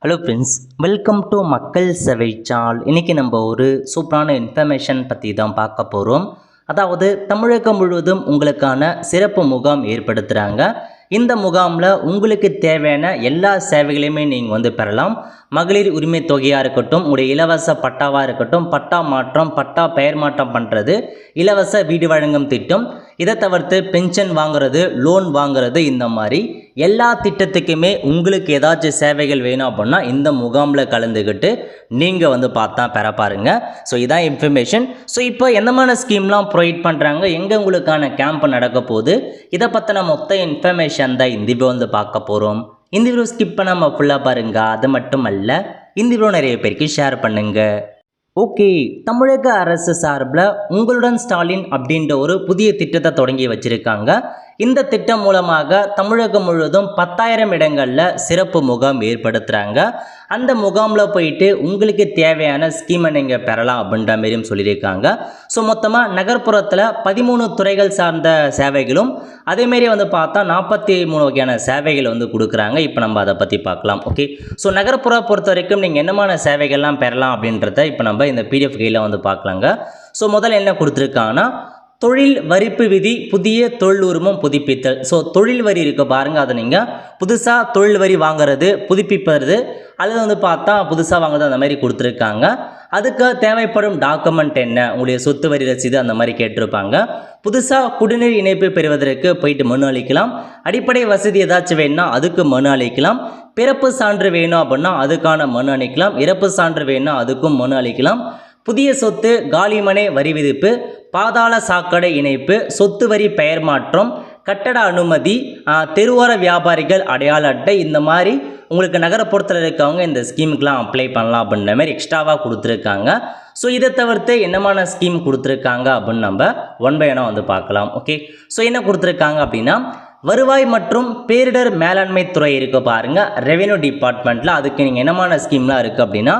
Hello friends, welcome to மக்கள் சேவை channel. இன்றைக்கி நம்ம ஒரு சூப்பரான இன்ஃபர்மேஷன் பற்றி தான் பார்க்க போகிறோம். அதாவது தமிழகம் முழுவதும் உங்களுக்கான சிறப்பு முகாம் ஏற்படுத்துகிறாங்க. இந்த முகாமில் உங்களுக்கு தேவையான எல்லா சேவைகளையுமே நீங்கள் பெறலாம். மகளிர் உரிமை தொகையாக இருக்கட்டும், உங்களுடைய இலவச பட்டாவாக இருக்கட்டும், பட்டா மாற்றம், பட்டா பெயர் மாற்றம் பண்ணுறது, இலவச வீடு வழங்கும் திட்டம், இதை தவிர்த்து பென்ஷன் வாங்குறது, லோன் வாங்குறது, இந்த மாதிரி எல்லா திட்டத்துக்குமே உங்களுக்கு ஏதாச்சும் சேவைகள் வேணும் அப்படின்னா இந்த முகாமில் கலந்துக்கிட்டு நீங்கள் பார்த்தா பெற பாருங்க. ஸோ இதான் இன்ஃபர்மேஷன். ஸோ இப்போ எந்தமான ஸ்கீம்லாம் ப்ரொவைட் பண்ணுறாங்க, எங்கே உங்களுக்கான கேம்ப் நடக்க போகுது, இதை பற்றின மொத்த இன்ஃபர்மேஷன் தான் இந்த வீடியோ பார்க்க போகிறோம். இந்த வீடியோ ஸ்கிப் பண்ணாமல் ஃபுல்லாக பாருங்க. அது மட்டும் அல்ல, இந்த வீடியோ நிறைய பேருக்கு ஷேர் பண்ணுங்கள். ஓகே, தமிழக அரசு சார்பில் உங்களுடன் ஸ்டாலின் அப்படின்ற ஒரு புதிய திட்டத்தை தொடங்கி வச்சுருக்காங்க. இந்த திட்டம் மூலமாக தமிழகம் முழுவதும் 10,000 இடங்களில் சிறப்பு முகாம் ஏற்படுத்துகிறாங்க. அந்த முகாமில் போயிட்டு உங்களுக்கு தேவையான ஸ்கீமை நீங்கள் பெறலாம் அப்படின்ற மாரியும் சொல்லியிருக்காங்க. ஸோ மொத்தமாக நகர்ப்புறத்தில் 13 துறைகள் சார்ந்த சேவைகளும் அதேமாரி பார்த்தா 43 வகையான சேவைகள் கொடுக்குறாங்க. இப்போ நம்ம அதை பற்றி பார்க்கலாம். ஓகே, ஸோ நகர்ப்புற பொறுத்த வரைக்கும் நீங்கள் என்னமான சேவைகள்லாம் பெறலாம் அப்படின்றத இப்போ நம்ம இந்த பிடிஎஃப் கையில் பார்க்கலாங்க. ஸோ முதல்ல என்ன கொடுத்துருக்காங்கன்னா, தொழில் வரிப்பு விதி புதிய தொழில் உரிமம் புதுப்பித்தல். ஸோ தொழில் வரி இருக்க பாருங்கள், அதை நீங்கள் புதுசாக தொழில் வரி வாங்குறது, புதுப்பிப்பது, அல்லது பார்த்தா புதுசாக வாங்குறது, அந்த மாதிரி கொடுத்துருக்காங்க. அதுக்கு தேவைப்படும் டாக்குமெண்ட் என்ன, உங்களுடைய சொத்து வரி ரசீது அந்த மாதிரி கேட்டிருப்பாங்க. புதுசாக குடிநீர் இணைப்பு பெறுவதற்கு போயிட்டு மனு அளிக்கலாம். அடிப்படை வசதி ஏதாச்சும் வேணும்னா அதுக்கு மனு அளிக்கலாம். பிறப்பு சான்று வேணும் அப்படின்னா அதுக்கான மனு அளிக்கலாம். இறப்பு சான்று வேணும்னா அதுக்கும் மனு அளிக்கலாம். புதிய சொத்து, காலிமனை வரி விதிப்பு, பாதாள சாக்கடை இணைப்பு, சொத்து வரி பெயர் மாற்றம், கட்டட அனுமதி, தெருவோர வியாபாரிகள் அடையாள அட்டை, இந்த மாதிரி உங்களுக்கு நகரப்புறத்தில் இருக்கவங்க இந்த ஸ்கீமுக்கெலாம் அப்ளை பண்ணலாம் அப்படின்ற மாதிரி எக்ஸ்ட்ராவாக கொடுத்துருக்காங்க. ஸோ இதை தவிர்த்து என்னமான ஸ்கீம் கொடுத்துருக்காங்க அப்படின்னு நம்ம ஒன் பை ஒன்னாக பார்க்கலாம். ஓகே, ஸோ என்ன கொடுத்துருக்காங்க அப்படின்னா, வருவாய் மற்றும் பேரிடர் மேலாண்மை துறை இருக்க பாருங்க, ரெவென்யூ டிபார்ட்மெண்ட்டில். அதுக்கு நீங்கள் என்னமான ஸ்கீம்லாம் இருக்குது அப்படின்னா,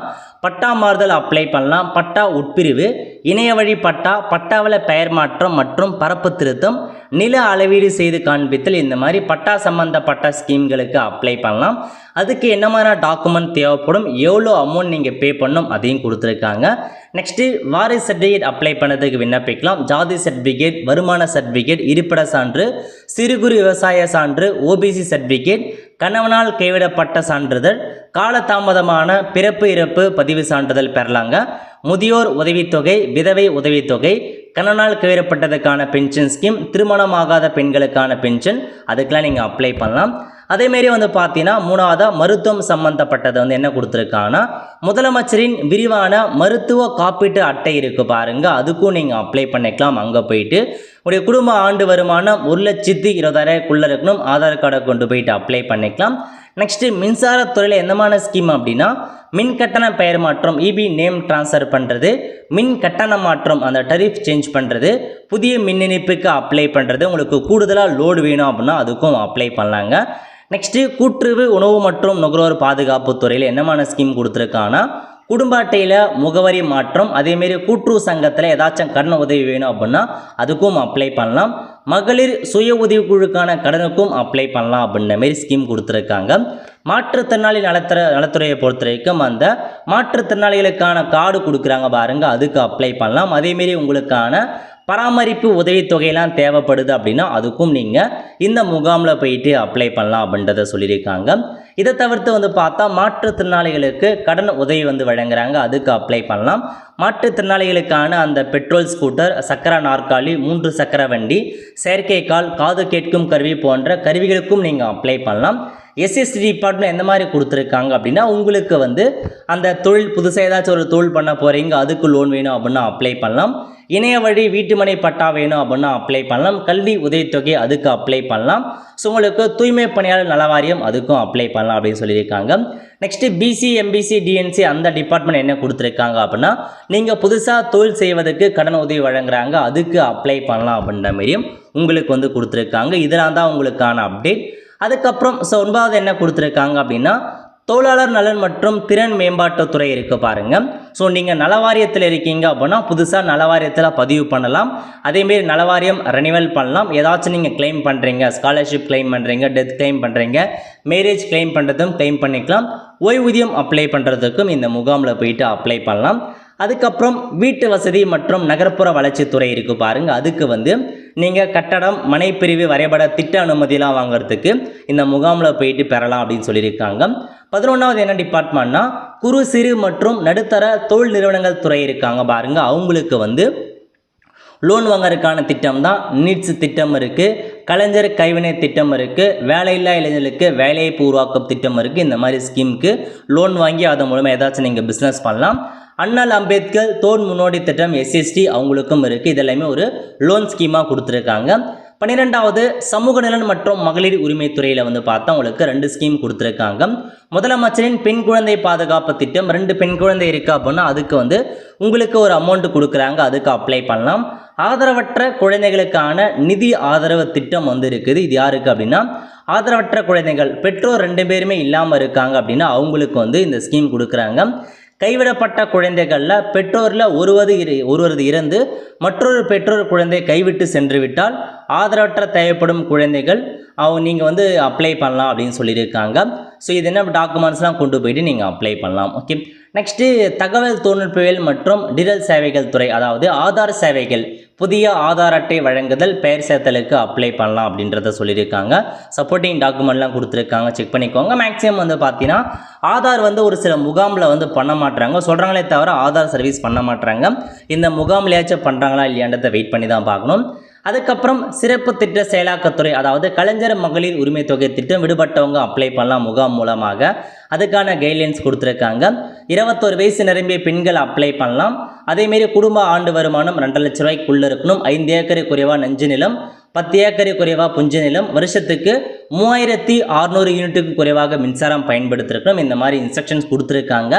பட்டா மாறுதல் அப்ளை பண்ணலாம், பட்டா உட்பிரிவு, இணைய வழி பட்டா, பட்டாவில் பெயர் மாற்றம் மற்றும் பரப்பு திருத்தம், நில அளவீடு செய்து காண்பித்தல், இந்த மாதிரி பட்டா சம்பந்தப்பட்ட ஸ்கீம்களுக்கு அப்ளை பண்ணலாம். அதுக்கு என்ன மாதிரி டாக்குமெண்ட் தேவைப்படும், எவ்வளோ அமௌண்ட் நீங்கள் பே பண்ணணும், அதையும் கொடுத்துருக்காங்க. நெக்ஸ்ட்டு வாரிசு சர்டிஃபிகேட் அப்ளை பண்ணதுக்கு விண்ணப்பிக்கலாம். ஜாதி சர்டிஃபிகேட், வருமான சர்டிஃபிகேட், இருப்பிட சான்று, சிறு குறு விவசாய சான்று, ஓபிசி சர்டிஃபிகேட், கணவனால் கைவிடப்பட்ட சான்றிதழ், காலதாமதமான பிறப்பு இறப்பு பதிவு சான்றிதழ் பெறலாங்க. முதியோர் உதவித்தொகை, விதவை உதவித்தொகை, கணவனால் கைவிடப்பட்டதுக்கான பென்ஷன் ஸ்கீம், திருமணமாகாத பெண்களுக்கான பென்ஷன், அதுக்கெலாம் நீங்கள் அப்ளை பண்ணலாம். அதேமாரி பார்த்தீங்கன்னா, மூணாவதாக மருத்துவம் சம்மந்தப்பட்டது என்ன கொடுத்துருக்காங்கன்னா, முதலமைச்சரின் விரிவான மருத்துவ காப்பீட்டு அட்டை இருக்குது பாருங்கள், அதுக்கும் நீங்கள் அப்ளை பண்ணிக்கலாம். அங்கே போயிட்டு உடைய குடும்ப ஆண்டு வருமானம் 1,20,000க்குள்ளே இருக்கணும். ஆதார் கார்டை கொண்டு போயிட்டு அப்ளை பண்ணிக்கலாம். நெக்ஸ்ட்டு மின்சாரத்துறையில் என்னமான ஸ்கீம் அப்படின்னா, மின் கட்டண பெயர் மாற்றம், இபி நேம் ட்ரான்ஸ்ஃபர் பண்ணுறது, மின் கட்டண மாற்றம், அந்த டரிஃப் சேஞ்ச் பண்ணுறது, புதிய மின் இணைப்புக்கு அப்ளை பண்ணுறது, உங்களுக்கு கூடுதலாக லோடு வேணும் அப்படின்னா அதுக்கும் அப்ளை பண்ணலாங்க. நெக்ஸ்ட்டு கூட்டுறவு உணவு மற்றும் நுகர்வோர் பாதுகாப்பு துறையில் என்னமான ஸ்கீம் கொடுத்துருக்காங்கன்னா, குடும்ப அட்டையில் முகவரி மாற்றம், அதேமாரி கூட்டுறவு சங்கத்தில் ஏதாச்சும் கடன் உதவி வேணும் அப்படின்னா அதுக்கும் அப்ளை பண்ணலாம். மகளிர் சுய உதவிக்குழுக்கான கடனுக்கும் அப்ளை பண்ணலாம் அப்படின்ற மாரி ஸ்கீம் கொடுத்துருக்காங்க. மாற்றுத்திறனாளி நலத்துறையை பொறுத்த வரைக்கும் அந்த மாற்றுத்திறனாளிகளுக்கான கார்டு கொடுக்குறாங்க பாருங்கள், அதுக்கு அப்ளை பண்ணலாம். அதேமாரி உங்களுக்கான பராமரிப்பு உதவித்தொகையெல்லாம் தேவைப்படுது அப்படின்னா அதுக்கும் நீங்கள் இந்த முகாமில் போயிட்டு அப்ளை பண்ணலாம் அப்படின்றத சொல்லியிருக்காங்க. இதை தவிர்த்து பார்த்தா மாற்றுத்திறனாளிகளுக்கு கடன் உதவி வழங்குறாங்க, அதுக்கு அப்ளை பண்ணலாம். மாற்றுத்திறனாளிகளுக்கான அந்த பெட்ரோல் ஸ்கூட்டர், சக்கர நாற்காலி, 3 சக்கர வண்டி, செயற்கைக்கால், காது கேட்கும் கருவி போன்ற கருவிகளுக்கும் நீங்கள் அப்ளை பண்ணலாம். எஸ்எஸ்டி டிபார்ட்மெண்ட் எந்த மாதிரி கொடுத்துருக்காங்க அப்படின்னா, உங்களுக்கு அந்த தொழில் புதுசாக ஏதாச்சும் ஒரு தொழில் பண்ண போகிறீங்க, அதுக்கு லோன் வேணும் அப்படின்னா அப்ளை பண்ணலாம். இணைய வழி வீட்டுமனை பட்டா வேணும் அப்படின்னா அப்ளை பண்ணலாம். கல்வி உதவித்தொகை, அதுக்கு அப்ளை பண்ணலாம். ஸோ உங்களுக்கு தூய்மை பணியாளர் நல வாரியம், அதுக்கும் அப்ளை பண்ணலாம் அப்படின்னு சொல்லியிருக்காங்க. நெக்ஸ்ட்டு பிசி, எம்பிசி, டிஎன்சி அந்த டிபார்ட்மெண்ட் என்ன கொடுத்துருக்காங்க அப்படின்னா, நீங்கள் புதுசாக தொழில் செய்வதற்கு கடன் உதவி வழங்குறாங்க, அதுக்கு அப்ளை பண்ணலாம் அப்படின்ற மாதிரியும் உங்களுக்கு கொடுத்துருக்காங்க. இதெல்லாம் தான் உங்களுக்கான அப்டேட். அதுக்கப்புறம் 9வது என்ன கொடுத்துருக்காங்க அப்படின்னா, தொழிலாளர் நலன் மற்றும் திறன் மேம்பாட்டுத்துறை இருக்குது பாருங்கள். ஸோ நீங்கள் நலவாரியத்தில் இருக்கீங்க அப்படின்னா புதுசாக நலவாரியத்தில் பதிவு பண்ணலாம். அதேமாரி நலவாரியம் ரெனிவல் பண்ணலாம். ஏதாச்சும் நீங்கள் கிளைம் பண்ணுறீங்க, ஸ்காலர்ஷிப் கிளைம் பண்ணுறீங்க, டெத் கிளைம் பண்ணுறீங்க, மேரேஜ் கிளைம் பண்ணுறதும் கிளைம் பண்ணிக்கலாம். ஓய்வூதியம் அப்ளை பண்ணுறதுக்கும் இந்த முகாமில் போயிட்டு அப்ளை பண்ணலாம். அதுக்கப்புறம் வீட்டு வசதி மற்றும் நகர்ப்புற வளர்ச்சித்துறை இருக்குது பாருங்கள். அதுக்கு நீங்கள் கட்டடம் மனைப்பிரிவு வரைபட திட்ட அனுமதியெலாம் வாங்குறதுக்கு இந்த முகாமில் போயிட்டு பெறலாம் அப்படின்னு சொல்லியிருக்காங்க. 11வது என்ன டிபார்ட்மெண்ட்னா குறு சிறு மற்றும் நடுத்தர தொழில் நிறுவனங்கள் துறை இருக்காங்க பாருங்கள். அவங்களுக்கு லோன் வாங்கறதுக்கான திட்டம் தான் நீட்ஸ் திட்டம் இருக்குது, கலைஞர் கைவினை திட்டம் இருக்குது, வேலையில்லா இளைஞர்களுக்கு வேலைவாய்ப்பு உருவாக்கும் திட்டம் இருக்குது. இந்த மாதிரி ஸ்கீமுக்கு லோன் வாங்கி அதன் மூலமாக ஏதாச்சும் நீங்கள் பிஸ்னஸ் பண்ணலாம். அண்ணல் அம்பேத்கர் தோல் முன்னோடி திட்டம் SST அவங்களுக்கும் இருக்குது. இதெல்லாமே ஒரு லோன் ஸ்கீமாக கொடுத்துருக்காங்க. 12வது சமூக நலன் மற்றும் மகளிர் உரிமை துறையில் பார்த்தா உங்களுக்கு 2 ஸ்கீம் கொடுத்துருக்காங்க. முதலமைச்சரின் பெண் குழந்தை பாதுகாப்பு திட்டம், 2 பெண் குழந்தை இருக்குது அப்படின்னா அதுக்கு உங்களுக்கு ஒரு அமௌண்ட் கொடுக்குறாங்க, அதுக்கு அப்ளை பண்ணலாம். ஆதரவற்ற குழந்தைகளுக்கான நிதி ஆதரவு திட்டம் இருக்குது. இது யாருக்கு அப்படின்னா ஆதரவற்ற குழந்தைகள் பெற்றோர் 2 பேருமே இல்லாமல் இருக்காங்க அப்படின்னா அவங்களுக்கு இந்த ஸ்கீம் கொடுக்குறாங்க. கைவிடப்பட்ட குழந்தைகளில் பெற்றோரில் ஒருவரது இறந்து மற்றொரு பெற்றோர் குழந்தை கைவிட்டு சென்று விட்டால் ஆதரவற்ற தேவைப்படும் குழந்தைகள் நீங்கள் அப்ளை பண்ணலாம் அப்படின்னு சொல்லியிருக்காங்க. ஸோ இது என்ன டாக்குமெண்ட்ஸ்லாம் கொண்டு போயிட்டு நீங்கள் அப்ளை பண்ணலாம். ஓகே, நெக்ஸ்ட்டு தகவல் தொழில்நுட்பவியல் மற்றும் டிஜிட்டல் சேவைகள் துறை, அதாவது ஆதார் சேவைகள், புதிய ஆதார் அட்டை வழங்குதல், பெயர் சேர்த்தலுக்கு அப்ளை பண்ணலாம் அப்படின்றத சொல்லியிருக்காங்க. சப்போர்ட்டிங் டாக்குமெண்ட்லாம் கொடுத்துருக்காங்க, செக் பண்ணிக்கோங்க. மேக்ஸிமம் பார்த்தீங்கன்னா ஆதார் ஒரு சில முகாமில் பண்ண மாட்டாங்க, சொல்கிறாங்களே தவிர ஆதார் சர்வீஸ் பண்ண மாட்டாங்க. இந்த முகாம்லையாச்சும் பண்ணுறாங்களா இல்லையான்றதை வெயிட் பண்ணி தான் பார்க்கணும். அதுக்கப்புறம் சிறப்பு திட்ட செயலாக்கத்துறை, அதாவது கலைஞர் மகளிர் உரிமை தொகை திட்டம் விடுபட்டவங்க அப்ளை பண்ணலாம் முகாம் மூலமாக. அதுக்கான கைட்லைன்ஸ் கொடுத்துருக்காங்க. 21 வயசு நிரம்பிய பெண்கள் அப்ளை பண்ணலாம். அதேமாரி குடும்ப ஆண்டு வருமானம் 2 லட்ச ரூபாய்க்குள்ளே இருக்கணும். 5 ஏக்கரு குறைவாக நஞ்சு நிலம், 10 ஏக்கரு குறைவாக புஞ்ச நிலம், வருஷத்துக்கு 3600 யூனிட்டுக்கு குறைவாக மின்சாரம் பயன்படுத்திருக்கணும். இந்த மாதிரி இன்ஸ்ட்ரக்ஷன்ஸ் கொடுத்துருக்காங்க.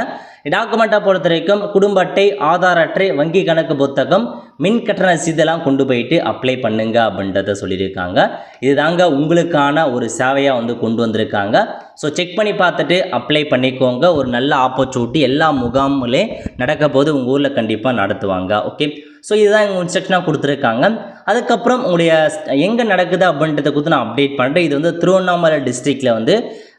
டாக்குமெண்ட்டை பொறுத்த வரைக்கும் குடும்ப அட்டை, ஆதார் அட்டை, வங்கி கணக்கு புத்தகம், மின் கட்டண ரசீதெல்லாம் கொண்டு போயிட்டு அப்ளை பண்ணுங்க அப்படின்றத சொல்லியிருக்காங்க. இது தாங்க உங்களுக்கான ஒரு சேவையாக கொண்டு வந்திருக்காங்க. ஸோ செக் பண்ணி பார்த்துட்டு அப்ளை பண்ணிக்கோங்க. ஒரு நல்ல ஆப்பர்ச்சுனிட்டி எல்லா முகாமிலே நடக்க போது உங்கள் ஊரில் கண்டிப்பாக நடத்துவாங்க. ஓகே, ஸோ இதுதான் எங்கள் இன்ஸ்ட்ரக்ஷனாக கொடுத்துருக்காங்க. அதுக்கப்புறம் உங்களுடைய எங்கே நடக்குது அப்படின்றத கொடுத்து நான் அப்டேட் பண்ணுறேன். இது திருவண்ணாமலை டிஸ்ட்ரிக்டில்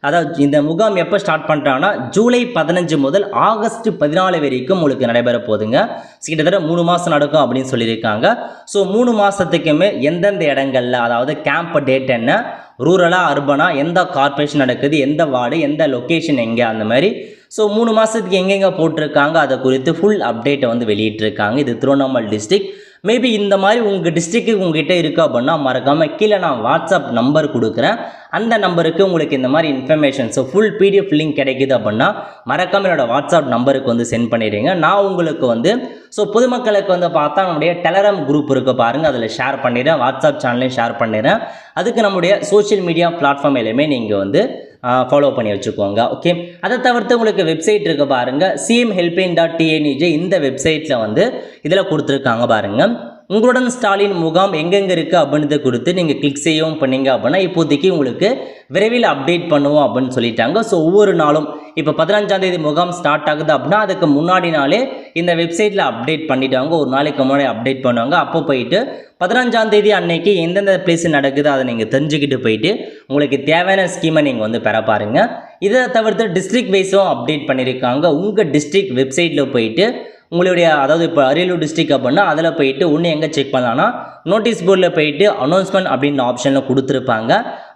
அதாவது இந்த முகாம் எப்போ ஸ்டார்ட் பண்ணுறாங்கன்னா ஜூலை 15 முதல் ஆகஸ்ட் 14 வரைக்கும் உங்களுக்கு நடைபெற போகுதுங்க. கிட்டத்தட்ட 3 மாதம் நடக்கும் அப்படின்னு சொல்லியிருக்காங்க. ஸோ 3 மாதத்துக்குமே எந்தெந்த இடங்களில், அதாவது கேம்ப் டேட் என்ன, ரூரலாக அர்பனாக, எந்த கார்பரேஷன் நடக்குது, எந்த வார்டு, எந்த லொக்கேஷன் எங்கே, அந்த மாதிரி. ஸோ 3 மாதத்துக்கு எங்கெங்கே போட்டிருக்காங்க அதை குறித்து ஃபுல் அப்டேட்டை வெளியிட்டிருக்காங்க. இது திருவண்ணாமலை டிஸ்ட்ரிக்ட். மேபி இந்த மாதிரி உங்கள் டிஸ்ட்ரிக்ட்டுக்கு உங்ககிட்ட இருக்குது அப்படின்னா மறக்காமல் கீழே நான் வாட்ஸ்அப் நம்பர் கொடுக்குறேன். அந்த நம்பருக்கு உங்களுக்கு இந்த மாதிரி information, so full PDF link கிடைக்குது அப்படின்னா மறக்காமல் என்னோடய வாட்ஸ்அப் நம்பருக்கு சென்ட் பண்ணிடுங்க. நான் உங்களுக்கு ஸோ பொதுமக்களுக்கு பார்த்தா நம்முடைய டெலகிராம் குரூப் இருக்குது பாருங்கள், அதில் ஷேர் பண்ணிடுறேன். வாட்ஸ்அப் சேனல்லையும் ஷேர் பண்ணிடுறேன். அதுக்கு நம்முடைய சோஷியல் மீடியா பிளாட்ஃபார்ம் எல்லாமே நீங்கள் ஃபாலோ பண்ணி வச்சுக்கோங்க. ஓகே, அதை தவிர்த்து உங்களுக்கு வெப்சைட் இருக்க பாருங்கள், cmhelpline.tnj. இந்த வெப்சைட்டில் இதில் கொடுத்துருக்காங்க பாருங்கள். உங்களுடன் ஸ்டாலின் முகாம் எங்கெங்கே இருக்குது அப்படின்றத கொடுத்து நீங்கள் கிளிக் செய்யவும் பண்ணீங்க அப்படின்னா இப்போதைக்கு உங்களுக்கு விரைவில் அப்டேட் பண்ணுவோம் அப்படின்னு சொல்லிட்டாங்க. ஸோ ஒவ்வொரு நாளும் இப்போ 15ஆம் தேதி முகாம் ஸ்டார்ட் ஆகுது அப்படின்னா அதுக்கு முன்னாடி நாளே இந்த வெப்சைட்டில் அப்டேட் பண்ணிவிடுவாங்க. ஒரு நாளைக்கு முன்னாடி அப்டேட் பண்ணுவாங்க. அப்போ போயிட்டு 15ஆம் தேதி அன்னைக்கு எந்தெந்த பிளேஸ் நடக்குது அதை நீங்கள் தெரிஞ்சுக்கிட்டு போயிட்டு உங்களுக்கு தேவையான ஸ்கீமை நீங்கள் பெற பாருங்கள். இதை தவிர்த்து டிஸ்ட்ரிக்ட் வைஸும் அப்டேட் பண்ணியிருக்காங்க. உங்கள் டிஸ்ட்ரிக்ட் வெப்சைட்டில் போயிட்டு உங்களுடைய, அதாவது இப்போ அரியலூர் டிஸ்ட்ரிக்ட் அப்படின்னா அதில் போயிட்டு ஒன்று எங்கே செக் பண்ணலான்னா நோட்டீஸ் போர்டில் போயிட்டு அனௌன்ஸ்மெண்ட் அப்படின்னு ஆப்ஷனில் கொடுத்துருப்பாங்க.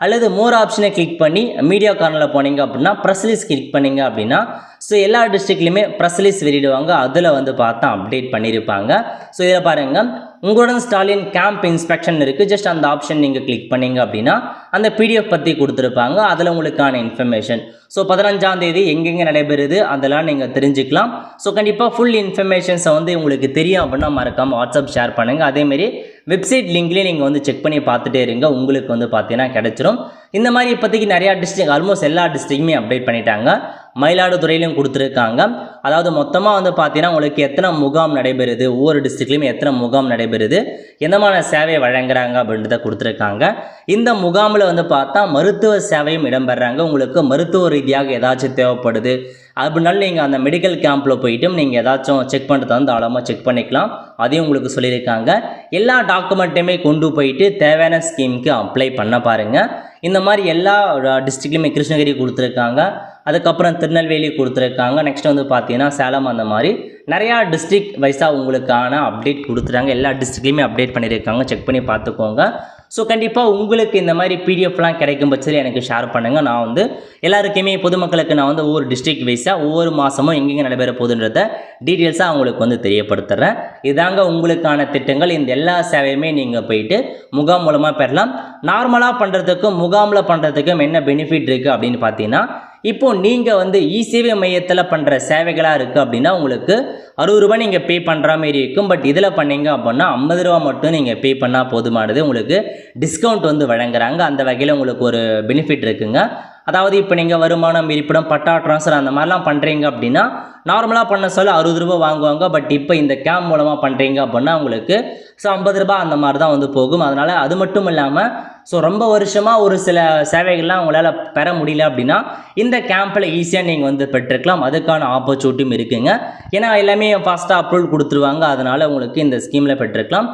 அல்லது மோர் ஆப்ஷனை கிளிக் பண்ணி மீடியா கார்னரில் போனீங்க அப்படின்னா ப்ரெஸ் ரிலீஸ் கிளிக் பண்ணிங்க அப்படின்னா ஸோ எல்லா டிஸ்ட்ரிக்ட்லையுமே ப்ரெஸ் ரிலீஸ் வெளியிடுவாங்க. அதில் பார்த்தா அப்டேட் பண்ணியிருப்பாங்க. ஸோ இதில் பாருங்கள், உங்களுடன் ஸ்டாலின் கேம்ப் இன்ஸ்பெக்ஷன் இருக்குது. ஜஸ்ட் அந்த ஆப்ஷன் நீங்கள் கிளிக் பண்ணிங்க அப்படின்னா அந்த PDF பற்றி கொடுத்துருப்பாங்க. அதில் உங்களுக்கான இன்ஃபர்மேஷன், ஸோ 15ஆம் தேதி எங்கெங்கே நடைபெறுது அதெல்லாம் நீங்கள் தெரிஞ்சுக்கலாம். ஸோ கண்டிப்பாக ஃபுல் இன்ஃபர்மேஷன்ஸை உங்களுக்கு தெரியும் அப்படின்னா மறக்காமல் வாட்ஸ்அப் ஷேர் பண்ணுங்கள். அதேமாரி வெப்சைட் லிங்க்லேயே நீங்கள் செக் பண்ணி பார்த்துட்டே இருங்க, உங்களுக்கு பார்த்தீங்கன்னா கிடச்சிரும். இந்த மாதிரி இப்போதைக்கு நிறையா டிஸ்ட்ரிக்ட் ஆல்மோஸ்ட் எல்லா டிஸ்ட்ரிக்ட்டுமே அப்டேட் பண்ணிட்டாங்க. மயிலாடுதுறையிலும் கொடுத்துருக்காங்க. அதாவது மொத்தமாக வந்து பார்த்தீங்கன்னா உங்களுக்கு எத்தனை முகாம் நடைபெறுது, ஒவ்வொரு டிஸ்ட்ரிக்ட்லையும் எத்தனை முகாம் நடைபெறுது, எந்த மாதிரி சேவை வழங்குறாங்க அப்படின்றத கொடுத்துருக்காங்க. இந்த முகாமில் வந்து பார்த்தா மருத்துவ சேவையும் இடம்பெறாங்க. உங்களுக்கு மருத்துவ ரீதியாக ஏதாச்சும் தேவைப்படுது அப்படின்னாலும் நீங்கள் அந்த மெடிக்கல் கேம்பில் போயிட்டும் நீங்கள் ஏதாச்சும் செக் பண்ணுறது வந்து தாராளமாக செக் பண்ணிக்கலாம். அதையும் உங்களுக்கு சொல்லியிருக்காங்க. எல்லா டாக்குமெண்ட்டையுமே கொண்டு போயிட்டு தேவையான ஸ்கீமுக்கு அப்ளை பண்ண பாருங்கள். இந்த மாதிரி எல்லா டிஸ்ட்ரிக்ட்லையுமே கிருஷ்ணகிரி கொடுத்துருக்காங்க, அதுக்கப்புறம் திருநெல்வேலி கொடுத்துருக்காங்க, நெக்ஸ்ட் வந்து பார்த்தீங்கன்னா சேலம், அந்த மாதிரி நிறையா டிஸ்ட்ரிக்ட் வைஸாக உங்களுக்கான அப்டேட் கொடுத்துட்டாங்க. எல்லா டிஸ்ட்ரிக்ட்லையுமே அப்டேட் பண்ணியிருக்காங்க, செக் பண்ணி பார்த்துக்கோங்க. ஸோ கண்டிப்பாக உங்களுக்கு இந்த மாதிரி பிடிஎஃப்லாம் கிடைக்கும் பட்சத்தில் எனக்கு ஷேர் பண்ணுங்கள். நான் வந்து எல்லாருக்குமே பொதுமக்களுக்கு நான் வந்து ஒவ்வொரு டிஸ்ட்ரிக்ட் வைஸாக ஒவ்வொரு மாதமும் எங்கெங்கே நடைபெற போகுதுன்றத டீட்டெயில்ஸாக அவங்களுக்கு வந்து தெரியப்படுத்துகிறேன். இதாங்க உங்களுக்கான திட்டங்கள். இந்த எல்லா சேவையுமே நீங்கள் போயிட்டு முகாம் மூலமாக பெறலாம். நார்மலாக பண்ணுறதுக்கும் முகாமில் பண்ணுறதுக்கும் என்ன பெனிஃபிட் இருக்குது அப்படின்னு பார்த்தீங்கன்னா, இப்போது நீங்கள் வந்து இ-சேவை மையத்தில் பண்ணுற சேவைகளாக இருக்குது அப்படின்னா உங்களுக்கு 60 ரூபாய் நீங்கள் பே பண்ணுற மாதிரி இருக்கும். பட் இதில் பண்ணீங்க அப்படின்னா 50 ரூபா மட்டும் நீங்கள் பே பண்ணால் போதுமானது. உங்களுக்கு டிஸ்கவுண்ட் வந்து வழங்குறாங்க. அந்த வகையில் உங்களுக்கு ஒரு பெனிஃபிட் இருக்குங்க. அதாவது இப்போ நீங்கள் வருமானம், இருப்பிடம், பட்டா ட்ரான்ஸ்ஃபர் அந்த மாதிரிலாம் பண்ணுறீங்க அப்படின்னா நார்மலாக பண்ண சொல்ல 60 ரூபா வாங்குவாங்க. பட் இப்போ இந்த கேம்ப் மூலமாக பண்ணுறீங்க அப்படின்னா உங்களுக்கு 50 ரூபா அந்த மாதிரி தான் வந்து போகும். அதனால் அது மட்டும் இல்லாமல் ரொம்ப வருஷமாக ஒரு சில சேவைகள்லாம் உங்களால் பெற முடியல அப்படின்னா இந்த கேம்பில் ஈஸியாக நீங்கள் வந்து பெற்றுக்கலாம். அதுக்கான ஆப்பர்ச்சுனிட்டியும் இருக்குங்க. ஏன்னா எல்லாமே ஃபாஸ்ட்டாக அப்ரூவல் கொடுத்துருவாங்க. அதனால் உங்களுக்கு இந்த ஸ்கீமில் பெற்றுக்கலாம்.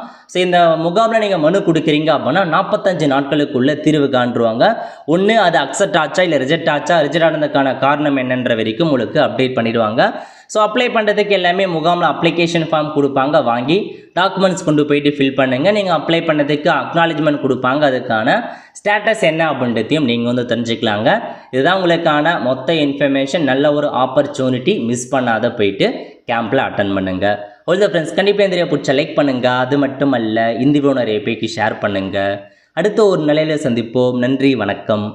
இந்த முகாமில் நீங்கள் மனு கொடுக்குறீங்க அப்படின்னா 45 நாட்களுக்குள்ளே தீர்வு காண்றுவாங்க. ஒன்று அது அக்செப்ட் ஆச்சா இல்லை ரிஜெக்ட் ஆச்சா, ரிஜெக்ட் ஆனதுக்கான காரணம் என்னன்ற வரைக்கும் உங்களுக்கு அப்டேட் பண்ணிடுவாங்க. அப்ளை பண்ணுறதுக்கு எல்லாமே முகாமில் அப்ளிகேஷன் ஃபார்ம் கொடுப்பாங்க, வாங்கி டாக்குமெண்ட்ஸ் கொண்டு போயிட்டு ஃபில் பண்ணுங்கள். நீங்கள் அப்ளை பண்ணதுக்கு அக்னாலஜ்மெண்ட் கொடுப்பாங்க. அதுக்கான ஸ்டேட்டஸ் என்ன அப்படின்றதையும் நீங்கள் வந்து தெரிஞ்சுக்கலாங்க. இதுதான் உங்களுக்கான மொத்த இன்ஃபர்மேஷன். நல்ல ஒரு ஆப்பர்ச்சுனிட்டி, மிஸ் பண்ணாத போயிட்டு கேம்பில் அட்டன் பண்ணுங்கள். ஒரு ஃப்ரெண்ட்ஸ் கண்டிப்பாக இந்த வீடியோ பிடிச்ச லைக் பண்ணுங்கள். அது மட்டும் அல்ல, இந்த வீடியோ நிறைய பேருக்கு ஷேர் பண்ணுங்கள். அடுத்த ஒரு நிலையில் சந்திப்போம். நன்றி, வணக்கம்.